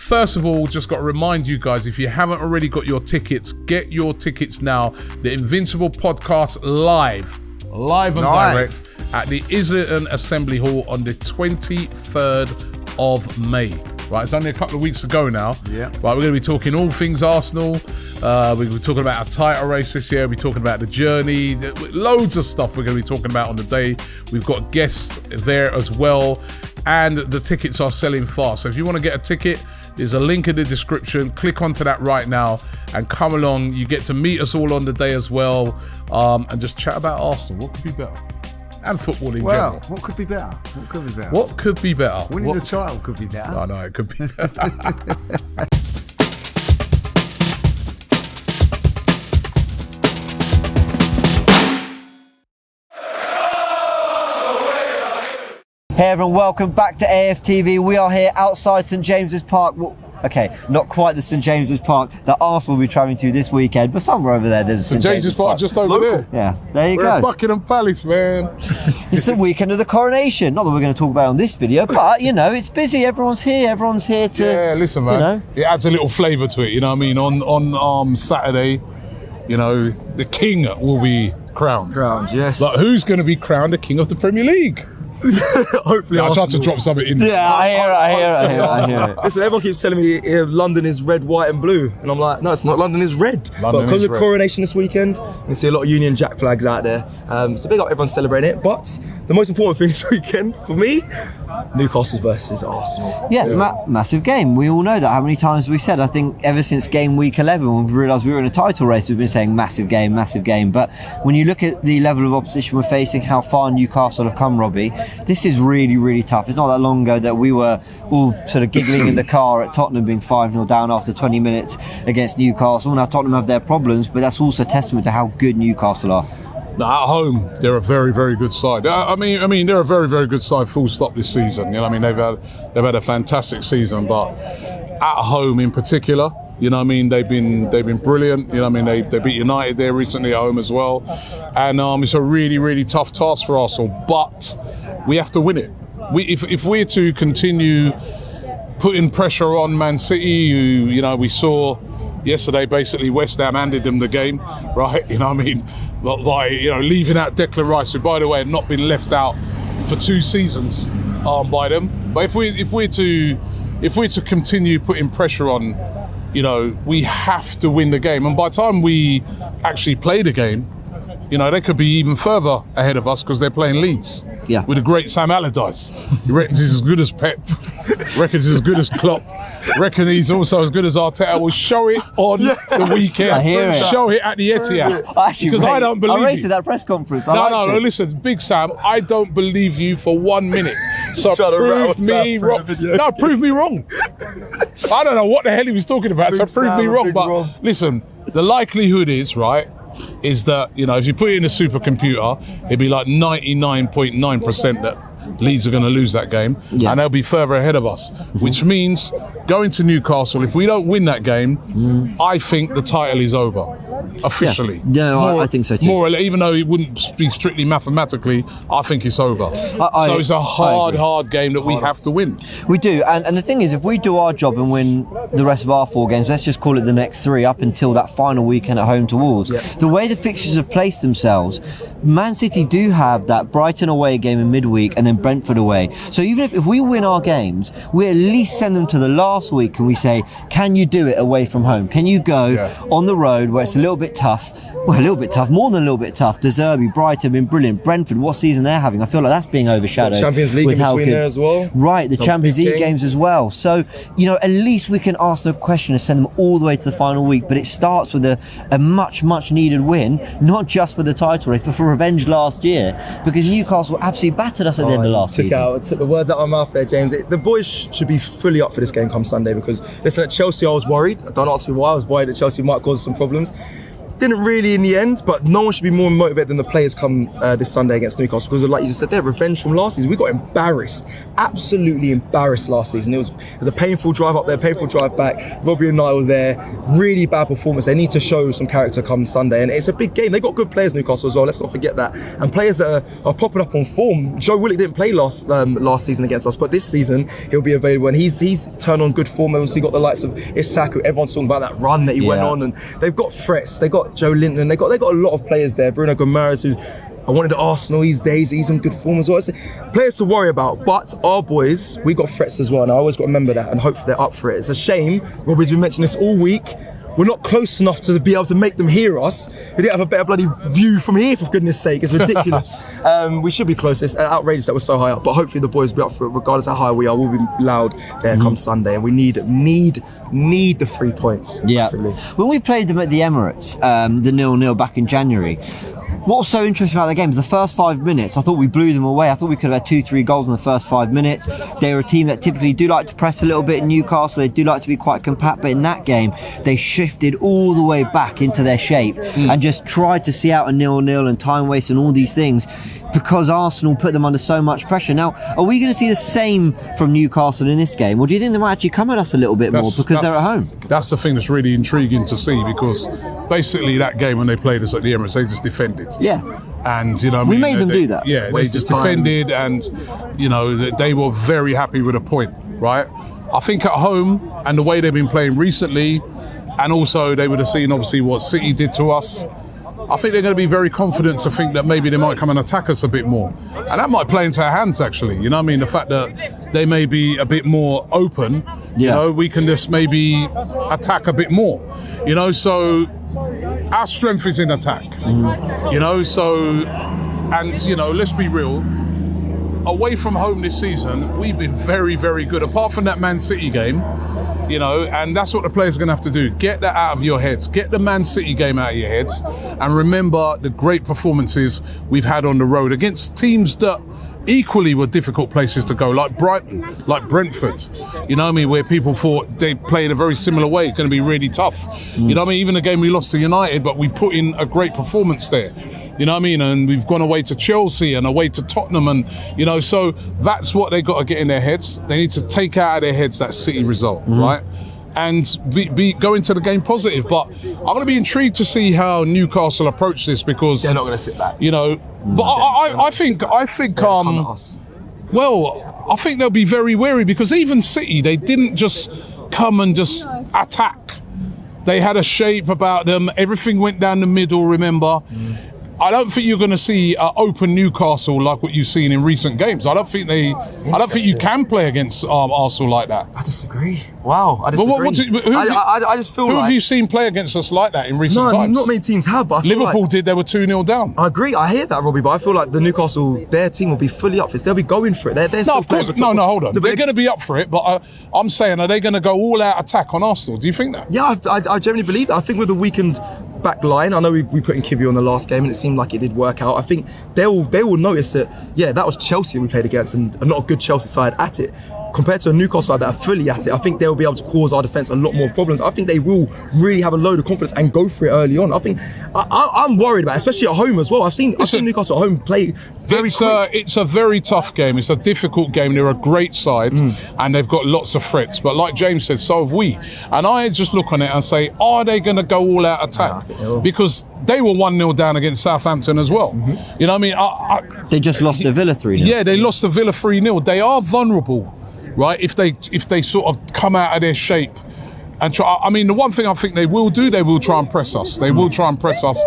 First of all, just got to remind you guys, if you haven't already got your tickets, get your tickets now. The Invincible Podcast live and direct at the Islington Assembly Hall on the 23rd of May. Right, it's only a couple of weeks to go now. Yeah. Right, we're going to be talking all things Arsenal. We're going to be talking about our title race this year. We're talking about the journey. Loads of stuff we're going to be talking about on the day. We've got guests there as well. And the tickets are selling fast. So if you want to get a ticket, there's a link in the description. Click onto that right now and come along. You get to meet us all on the day as well, and just chat about Arsenal. What could be better? And football in general. What could be better? What could be better? Winning the title could be better. I know, it could be better. Hey everyone, welcome back to AFTV. We are here outside St James's Park. Well, okay, not quite the St James's Park that Arsenal will be travelling to this weekend, but somewhere over there there's a St James's Park. Just over there. Yeah, there you We're go. at Buckingham Palace, man. It's the weekend of the coronation. Not that we're going to talk about it on this video, but you know, it's busy. Everyone's here to. Yeah, listen, man. You know, it adds a little flavour to it. You know what I mean? On Saturday, you know, the king will be crowned. Yes. Like, who's going to be crowned the king of the Premier League? Hopefully, I tried to drop something in. yeah, I hear it. Listen, everyone keeps telling me London is red, white and blue. And I'm like, no, it's not. London is red. But because of coronation this weekend, you see a lot of Union Jack flags out there. So big up everyone celebrating it. But the most important thing this weekend, for me, Newcastle versus Arsenal. Yeah, massive game. We all know that. How many times have we said? I think ever since game week 11, when we realised we were in a title race, we've been saying massive game. But when you look at the level of opposition we're facing, how far Newcastle have come, Robbie, this is really, really tough. It's not that long ago that we were all sort of giggling in the car at Tottenham being 5-0 down after 20 minutes against Newcastle. Now Tottenham have their problems, but that's also a testament to how good Newcastle are. At home, they're a very, very good side. I mean, they're a very, very good side. Full stop this season. You know, what I mean, they've had a fantastic season, but at home in particular, you know, what I mean, they've been brilliant. You know, what I mean, they beat United there recently at home as well, and it's a really, really tough task for Arsenal. But we have to win it. If we're to continue putting pressure on Man City, who, you know, we saw yesterday, basically West Ham handed them the game, right? You know what I mean? By, you know, leaving out Declan Rice, who, by the way, had not been left out for 2 seasons by them. But if we're to continue putting pressure on, you know, we have to win the game. And by the time we actually play the game, you know, they could be even further ahead of us because they're playing Leeds. Yeah. With the great Sam Allardyce. He reckons he's as good as Pep. Reckons he's as good as Klopp. Reckon he's also as good as Arteta. Will show it on the weekend. I hear it. Show it at the Etihad. Because I don't believe I rated you. that press conference. No, listen, Big Sam, I don't believe you for 1 minute. So prove me wrong. No, prove me wrong. I don't know what the hell he was talking about, so prove me wrong. But listen, the likelihood is that, you know, if you put it in a supercomputer, it'd be like 99.9% that Leeds are going to lose that game, and they'll be further ahead of us, which means going to Newcastle, if we don't win that game, I think the title is over. Officially. I think so too. More or less, even though it wouldn't be strictly mathematically, I think it's over. So it's a hard game that we have to win. We do, and the thing is, if we do our job and win the rest of our 4 games, let's just call it the next 3 up until that final weekend at home to Wolves. The way the fixtures have placed themselves, Man City do have that Brighton away game in midweek and then Brentford away. So even if we win our games, we at least send them to the last week and we say, can you do it away from home? Can you go on the road where it's a little bit tough? Well, a little bit tough, more than a little bit tough. De Zerbi, Brighton have been brilliant. Brentford, what season they're having? I feel like that's being overshadowed. Champions League in between there as well. Right, the Champions League games as well. So, you know, at least we can ask the question and send them all the way to the final week. But it starts with a much, much needed win, not just for the title race, but for revenge last year. Because Newcastle absolutely battered us at the end of last season. Took the words out of my mouth there, James. The boys should be fully up for this game come Sunday because, listen, at Chelsea I was worried. I don't ask me why. I was worried that Chelsea might cause some problems. didn't really in the end, but no one should be more motivated than the players come this Sunday against Newcastle, because like you just said there, revenge from last season. We got embarrassed, absolutely embarrassed last season. It was a painful drive up there, painful drive back. Robbie and Niall there, really bad performance. They need to show some character come Sunday, and it's a big game. They got good players, Newcastle, as well. Let's not forget that, and players that are popping up on form. Joe Willock didn't play last season against us, but this season he'll be available, and he's turned on good form. They've obviously got the likes of Isak, who everyone's talking about that run that he went on, and they've got threats. They got Joe Linton. They got a lot of players there. Bruno Guimaraes, who I wanted to Arsenal. He's in good form as well. It's players to worry about. But our boys, we got threats as well, and I always got to remember that and hope they're up for it. It's a shame. Robbie's been mentioning this all week. We're not close enough to be able to make them hear us. We didn't have a better bloody view from here, for goodness sake. It's ridiculous. We should be close. It's outrageous that we're so high up, but hopefully the boys will be up for it. Regardless of how high we are, we'll be loud there come Sunday, and we need the 3 points. Yeah. Absolutely. When we played them at the Emirates, the 0-0 back in January, what was so interesting about the game is the first 5 minutes, I thought we blew them away. I thought we could have had 2-3 goals in the first 5 minutes. They were a team that typically do like to press a little bit in Newcastle. They do like to be quite compact, but in that game, they shifted all the way back into their shape and just tried to see out a 0-0 and time waste and all these things, because Arsenal put them under so much pressure. Now, are we going to see the same from Newcastle in this game, or do you think they might actually come at us a little bit more because they're at home? That's the thing that's really intriguing to see, because basically that game when they played us at the Emirates, they just defended. Yeah. And, you know, we made them do that. Yeah, they just defended, and, you know, they were very happy with a point, right? I think at home, and the way they've been playing recently, and also they would have seen, obviously, what City did to us, I think they're going to be very confident to think that maybe they might come and attack us a bit more. And that might play into our hands, actually. You know what I mean? The fact that they may be a bit more open, you know, we can just maybe attack a bit more. You know, so our strength is in attack. You know, so, and, you know, let's be real. Away from home this season, we've been very, very good. Apart from that Man City game, you know, and that's what the players are going to have to do. Get that out of your heads. Get the Man City game out of your heads. And remember the great performances we've had on the road against teams that equally were difficult places to go, like Brighton, like Brentford. You know what I mean? Where people thought they played a very similar way. It's going to be really tough. You know what I mean? Even the game we lost to United, but we put in a great performance there. You know what I mean? And we've gone away to Chelsea and away to Tottenham, and, you know, so that's what they got to get in their heads. They need to take out of their heads that City result, right? And be go into the game positive. But I'm going to be intrigued to see how Newcastle approach this, because they're not going to sit back. You know, but I think well, I think they'll be very wary, because even City, they didn't just come and just attack. They had a shape about them. Everything went down the middle, remember? I don't think you're going to see open Newcastle like what you've seen in recent games. I don't think you can play against Arsenal like that. I disagree. Wow, I disagree. I just feel who like... have you seen play against us like that in recent times? Not many teams have, but I feel Liverpool like... did. They were 2-0 down. I agree. I hear that, Robbie, but I feel like the Newcastle, their team will be fully up for this. They'll be going for it. They're no, of course. No, hold on. They're going to be up for it, but I'm saying, are they going to go all-out attack on Arsenal? Do you think that? Yeah, I generally believe that. I think with the weakened back line, I know we put in Kivy on the last game and it seemed like it did work out. I think they will notice that, yeah, that was Chelsea we played against, and not a good Chelsea side at it. Compared to a Newcastle side that are fully at it, I think they'll be able to cause our defence a lot more problems. I think they will really have a load of confidence and go for it early on. I think I'm worried about it, especially at home as well. I've seen Newcastle at home play very quick. It's a very tough game. It's a difficult game. They're a great side and they've got lots of threats. But like James said, so have we. And I just look on it and say, are they going to go all out attack? Because they were 1-0 down against Southampton as well. You know what I mean? They just lost to Villa 3-0. Yeah, they lost to Villa 3-0. They are vulnerable, right? If they sort of come out of their shape and try. I mean, the one thing I think they will do, they will try and press us. They will try and press us.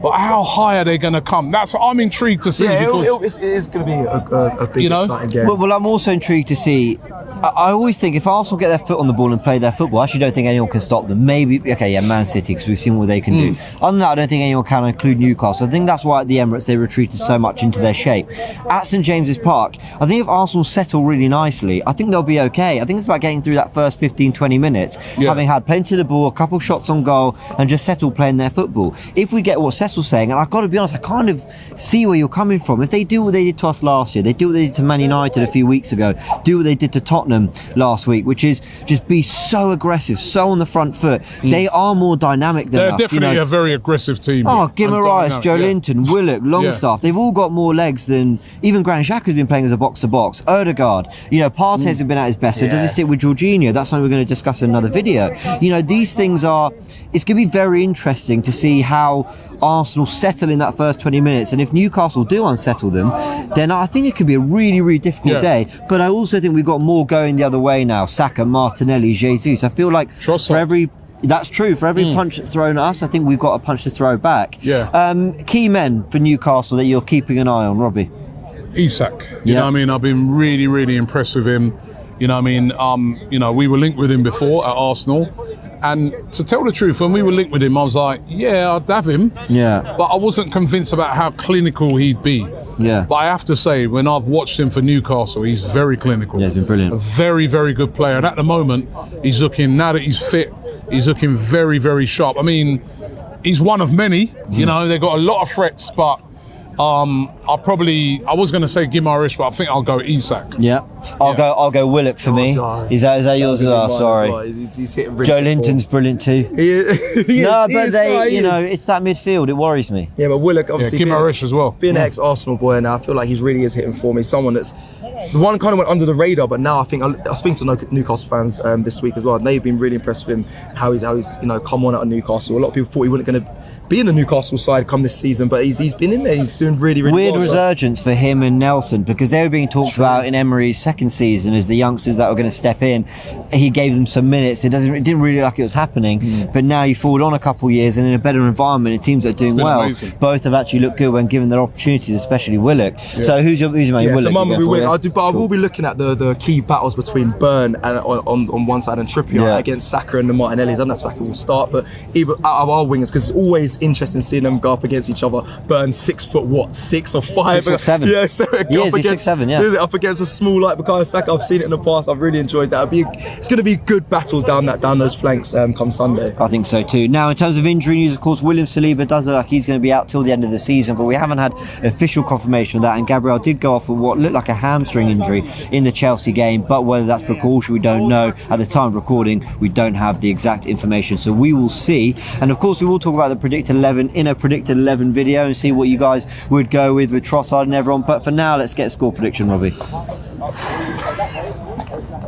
But how high are they going to come? That's what I'm intrigued to see. Yeah, because it is going to be a big, exciting game. Well, I'm also intrigued to see. I always think if Arsenal get their foot on the ball and play their football, I actually don't think anyone can stop them. Maybe, Man City, because we've seen what they can do. Other than that, I don't think anyone can include Newcastle. I think that's why at the Emirates they retreated so much into their shape. At St James's Park, I think if Arsenal settle really nicely, I think they'll be okay. I think it's about getting through that first 15-20 minutes, having having had plenty of the ball, a couple shots on goal, and just settle playing their football. If we get what Cecil's saying, and I've got to be honest, I kind of see where you're coming from. If they do what they did to us last year, they do what they did to Man United a few weeks ago, do what they did to Tottenham last week, which is just be so aggressive, so on the front foot. They are more dynamic than They're us. definitely a very aggressive team. Oh, Guimaraes, Joe Yeah. Linton, Willock, Longstaff, they've all got more legs than even Granit Xhaka's been playing as a box-to-box. Odegaard, Partey's has been at his best, so does he stick with Jorginho? That's something we're going to discuss in another video. These things it's going to be very interesting to see how Arsenal settle in that first 20 minutes, and if Newcastle do unsettle them, then I think it could be a really, really difficult day. But I also think we've got more going the other way now. Saka, Martinelli, Jesus. I feel like Trossard. for every punch that's thrown at us, I think we've got a punch to throw back. Key men for Newcastle that you're keeping an eye on, Robbie? Isak. You know what I mean? I've been really, really impressed with him. You know what I mean? We were linked with him before at Arsenal. And to tell the truth, when we were linked with him, I was like, yeah, I'd have him. Yeah. But I wasn't convinced about how clinical he'd be. Yeah. But I have to say, when I've watched him for Newcastle, he's very clinical. Yeah, he's been brilliant. A very, very good player. And at the moment, now that he's fit, he's looking very, very sharp. I mean, he's one of many. They've got a lot of threats, but I was going to say Guimaraes, but I think I'll go Isak. Yeah. I'll go Willock for me. Is that yours as well? Sorry. He's hitting really Joe good Linton's form. brilliant too. It's that midfield. It worries me. Yeah, but Willock obviously Guimaraes as well. Being an ex-Arsenal boy now, I feel like he really is hitting form. He's someone that's the one kind of went under the radar, but now I think I was speaking to Newcastle fans this week as well, and they've been really impressed with him. How he's come on out of Newcastle. A lot of people thought he wasn't going to be in the Newcastle side come this season, but he's been in there. He's doing really, really weird well. Resurgence for him and Nelson, because they were being talked about in Emery's second season as the youngsters that were going to step in. He gave them some minutes. It didn't really look like it was happening, but now you forward on a couple of years and in a better environment and teams that are doing well. Amazing. Both have actually looked good when given their opportunities, especially Willock. So who's your man? Willock, so mine will be Willock. Cool. I will be looking at the key battles between Burn and on one side and Trippier against Saka and the Martinellis. I don't know if Saka will start, but either out of our wingers, because it's always interesting seeing them go up against each other. Burn 6 or 6 or 5, 6 or 7. Yeah, so he's 6'7", yeah. Up against a small like Bukayo Saka. I've seen it in the past. I've really enjoyed that. It's going to be good battles down those flanks come Sunday. I think so too. Now, in terms of injury news, of course, William Saliba does look like he's going to be out till the end of the season, but we haven't had official confirmation of that. And Gabriel did go off with what looked like a hamstring injury in the Chelsea game, but whether that's precaution, we don't know. At the time of recording, we don't have the exact information, so we will see. And of course, we will talk about the predicted 11 in a predicted 11 video and see what you guys would go with Trossard and everyone. But for now, let's get a score prediction, Robbie.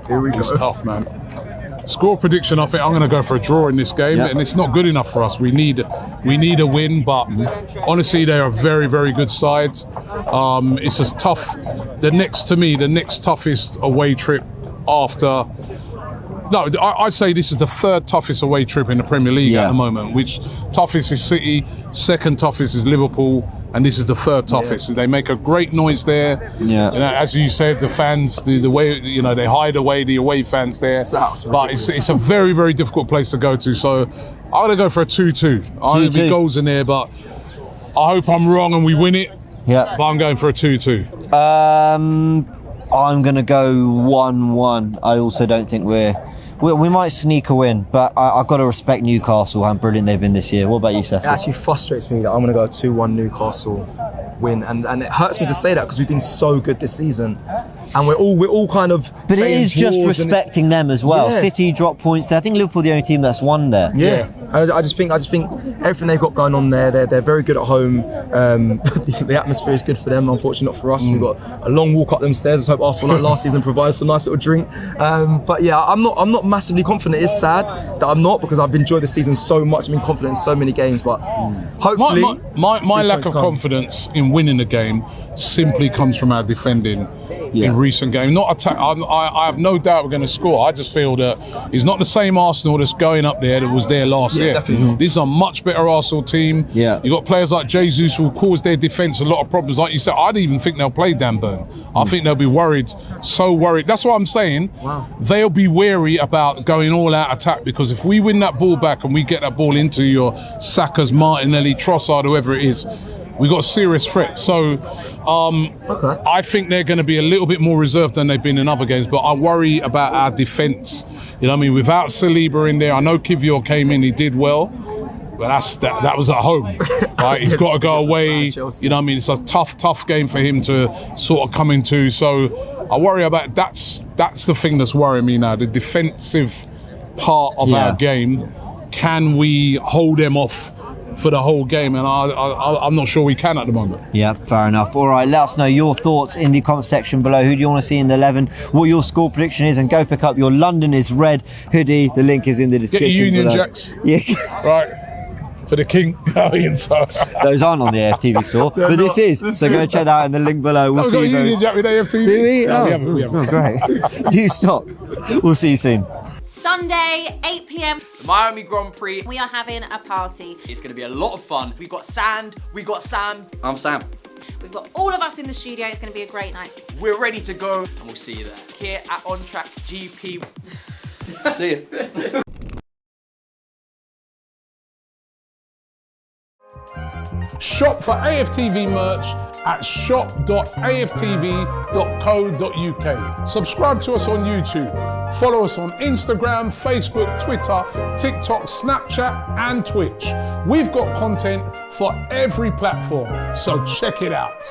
Here we go. It's tough, man. Score prediction, I think I'm going to go for a draw in this game, and it's not good enough for us. We need a win, but honestly, they are very, very good sides. It's just tough. The next toughest away trip after. No, I'd say this is the third toughest away trip in the Premier League at the moment. Which toughest is City, second toughest is Liverpool, and this is the third toughest. They make a great noise there. Yeah. As you said, the fans, the way they hide away the away fans there. But it's a very, very difficult place to go to. So I'm gonna go for a 2-2. I'm gonna be goals in there, but I hope I'm wrong and we win it. Yeah. But I'm going for a 2-2. I'm gonna go 1-1. I also don't think we might sneak a win, but I've got to respect Newcastle, how brilliant they've been this year. What about you, Seth? It actually frustrates me that I'm going to go 2-1 Newcastle win, and it hurts me to say that because we've been so good this season, and we're all kind of. But it is just respecting them as well. Yeah. City drop points there. I think Liverpool are the only team that's won there. Yeah. I just think everything they've got going on there, they're very good at home. The atmosphere is good for them, unfortunately not for us. We've got a long walk up them stairs. I hope Arsenal, like last season, provides some nice little drink. But yeah, I'm not massively confident. It's sad that I'm not, because I've enjoyed the season so much. I've been confident in so many games, but hopefully my lack of confidence in winning the game simply comes from our defending in recent games. Not attack. I have no doubt we're going to score. I just feel that it's not the same Arsenal that's going up there that was there last year. Definitely. This is a much better Arsenal team. Yeah. You got players like Jesus who will cause their defence a lot of problems. Like you said, I don't even think they'll play Dan Burn. I think they'll be worried, so worried. That's what I'm saying. Wow. They'll be wary about going all out attack, because if we win that ball back and we get that ball into your Saka's, Martinelli, Trossard, whoever it is, We got a serious threat. So I think they're going to be a little bit more reserved than they've been in other games, but I worry about our defence. You know what I mean? Without Saliba in there, I know Kivior came in, he did well, but that was at home. Right? He's got to go away. You know what I mean? It's a tough game for him to sort of come into. So I worry about that's the thing that's worrying me now, the defensive part of our game. Can we hold them off for the whole game? And I'm not sure we can at the moment. Yeah, fair enough. All right, let us know your thoughts in the comment section below. Who do you want to see in the 11? What your score prediction is, and go pick up your London is Red hoodie. The link is in the description. Get your Union below. Jacks. Yeah. Right. For the king. Those aren't on the AFTV store, but this is. So go check that out in the link below. We'll see you Union guys. Jack with AFTV. Do we? No, we haven't. Oh, great. New stock. We'll see you soon. Sunday, 8 p.m. The Miami Grand Prix. We are having a party. It's going to be a lot of fun. We've got Sand, we've got Sam. I'm Sam. We've got all of us in the studio. It's going to be a great night. We're ready to go, and we'll see you there. Here at On Track GP. See you. Shop for AFTV merch at shop.aftv.co.uk. Subscribe to us on YouTube. Follow us on Instagram, Facebook, Twitter, TikTok, Snapchat, and Twitch. We've got content for every platform, so check it out.